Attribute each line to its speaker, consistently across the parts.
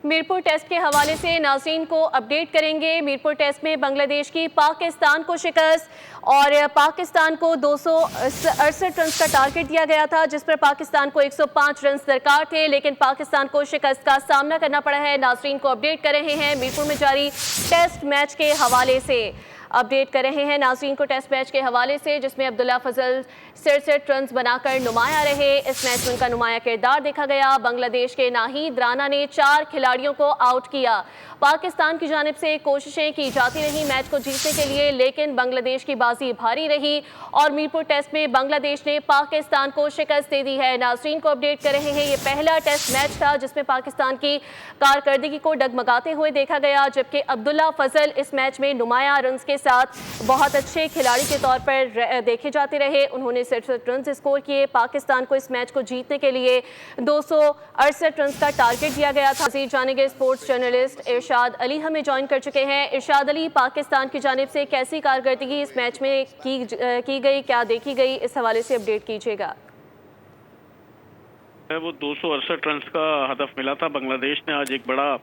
Speaker 1: Mirpur test के हवाले से नाज़रीन को अपडेट करेंगे। मीरपुर टेस्ट में बांग्लादेश की पाकिस्तान को शिकस्त और पाकिस्तान को 268 रन का टारगेट दिया गया था, जिस पर पाकिस्तान को 105 रन दरकार थे, लेकिन पाकिस्तान को शिकस्त का सामना करना पड़ा है। नाज़रीन को अपडेट कर रहे हैं मीरपुर में जारी टेस्ट मैच के हवाले से। अपडेट कर रहे हैं नाज़रीन को टेस्ट मैच के हवाले से, जिसमें अब्दुल्ला फजल 67 रन बनाकर नुमाया रहे। इस मैच में उनका नुमाया किरदार देखा गया। बांग्लादेश के नाहिद राना ने 4 खिलाड़ियों को आउट किया। पाकिस्तान की जानिब से कोशिशें की जाती रही मैच को जीतने के लिए, लेकिन बांग्लादेश की बाजी भारी रही और मीरपुर टेस्ट में बांग्लादेश ने पाकिस्तान को शिकस्त दे दी है। नाज़रीन को अपडेट कर रहे हैं, ये पहला टेस्ट मैच था जिसमें पाकिस्तान की कारकर्दगी को डगमगाते हुए देखा गया, जबकि अब्दुल्ला फजल इस मैच में नुमाया रन के साथ बहुत अच्छे खिलाड़ी के तौर पर देखे जाते रहे। उन्होंने 67 रन स्कोर किए। पाकिस्तान को इस मैच को जीतने के लिए 268 रन का टारगेट दिया गया था। मज़ीद जानेंगे स्पोर्ट्स जर्नलिस्ट इरशाद अली हमें ज्वाइन कर चुके हैं। इरशाद अली, पाकिस्तान की जानिब से कैसी कारकर्दगी इस मैच में की गई, क्या देखी गई, इस हवाले से अपडेट कीजिएगा।
Speaker 2: वो 268 रन का हदफ मिला था। बांग्लादेश ने आज एक बड़ा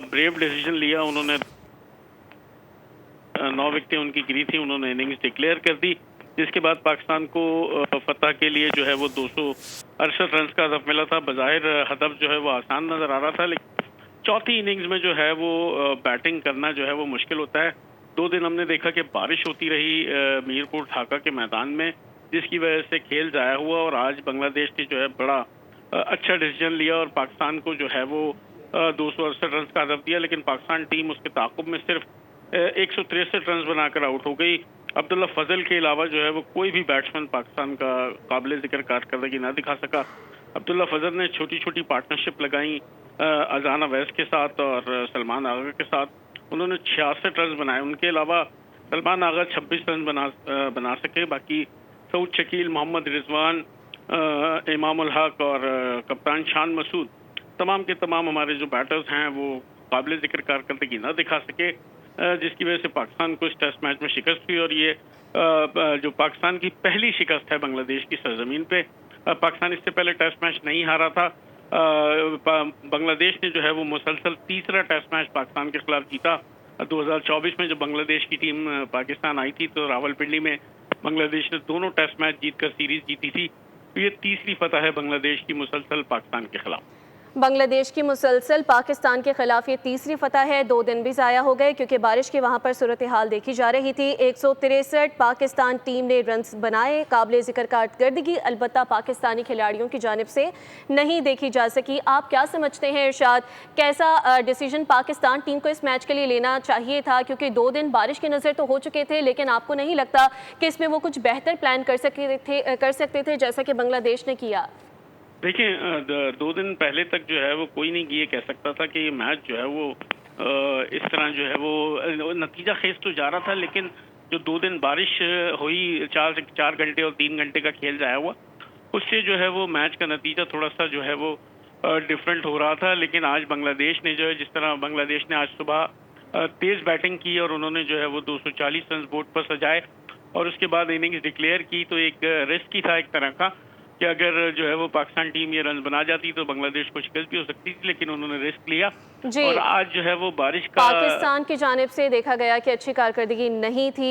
Speaker 2: ब्रेव डिसीजन लिया। उन्होंने 9 विकेटें उनकी गिरी थी, उन्होंने इनिंग्स डिक्लेयर कर दी, जिसके बाद पाकिस्तान को फतह के लिए जो है वो 268 रन का हदफ मिला था। बज़ाहिर हदफ जो है वो आसान नजर आ रहा था, लेकिन चौथी इनिंग्स में जो है वो बैटिंग करना जो है वो मुश्किल होता है। 2 दिन हमने देखा कि बारिश होती रही मीरपुर ढाका के मैदान में, जिसकी वजह से खेल जाया हुआ। और आज बांग्लादेश ने जो है बड़ा अच्छा डिसीजन लिया और पाकिस्तान को जो है वो 268 रन का हदफ दिया, लेकिन पाकिस्तान टीम उसके ताक़ुब में सिर्फ 163 रन बनाकर आउट हो गई। अब्दुल्ला फजल के अलावा जो है वो कोई भी बैट्समैन पाकिस्तान का काबिल जिक्र कारकर्दगी ना दिखा सका। अब्दुल्ला फजल ने छोटी छोटी पार्टनरशिप लगाई अजान अवैस के साथ और सलमान आगा के साथ। उन्होंने 66 रन बनाए। उनके अलावा सलमान आगा 26 रन बना सके। बाकी सऊद शकील, मोहम्मद रिजवान, इमाम उल हक और कप्तान शान मसूद, तमाम के तमाम हमारे जो बैटर्स हैं वो काबिल जिक्र कारकर्दगी ना दिखा सके, जिसकी वजह से पाकिस्तान को इस टेस्ट मैच में शिकस्त हुई। और ये जो पाकिस्तान की पहली शिकस्त है बांग्लादेश की सरजमीन पे। पाकिस्तान इससे पहले टेस्ट मैच नहीं हारा था। बांग्लादेश ने जो है वो मुसलसल तीसरा टेस्ट मैच पाकिस्तान के खिलाफ जीता। 2024 में जब बांग्लादेश की टीम पाकिस्तान आई थी तो रावलपिंडी में बांग्लादेश ने दोनों टेस्ट मैच जीतकर सीरीज जीती थी। तो ये तीसरी फतह है बांग्लादेश की मुसलसल पाकिस्तान के खिलाफ।
Speaker 1: बांग्लादेश की मुसलसल पाकिस्तान के खिलाफ ये तीसरी फतह है। 2 दिन भी ज़ाया हो गए क्योंकि बारिश की वहाँ पर सूरत हाल देखी जा रही थी। 163 पाकिस्तान टीम ने रन बनाए। काबिल जिक्र कारकर्दगी अलबत्ता पाकिस्तानी खिलाड़ियों की जानिब से नहीं देखी जा सकी। आप क्या समझते हैं इरशाद, कैसा डिसीजन पाकिस्तान टीम को इस मैच के लिए लेना चाहिए था? क्योंकि 2 दिन बारिश की नज़र तो हो चुके थे, लेकिन आपको नहीं लगता कि इसमें वो कुछ बेहतर प्लान कर सकते थे जैसा कि बांग्लादेश ने किया?
Speaker 2: देखिए, 2 दिन पहले तक जो है वो कोई नहीं ये कह सकता था कि ये मैच जो है वो इस तरह जो है वो नतीजा खेज तो जा रहा था, लेकिन जो 2 दिन बारिश हुई, 4 घंटे और 3 घंटे का खेल जाया हुआ, उससे जो है वो मैच का नतीजा थोड़ा सा जो है वो डिफरेंट हो रहा था। लेकिन आज बांग्लादेश ने जो है, जिस तरह बांग्लादेश ने आज सुबह तेज बैटिंग की और उन्होंने जो है वो 240 रन बोर्ड पर सजाए और उसके बाद इनिंग्स डिक्लेयर की, तो एक रिस्क ही था एक तरह का कि अगर जो है वो पाकिस्तान टीम ये रन बना जाती तो बांग्लादेश को शिकस्त भी हो सकती थी, लेकिन उन्होंने रिस्क लिया। और आज जो है वो बारिश का
Speaker 1: पाकिस्तान की जानिब से देखा गया कि अच्छी कारकर्दगी नहीं थी।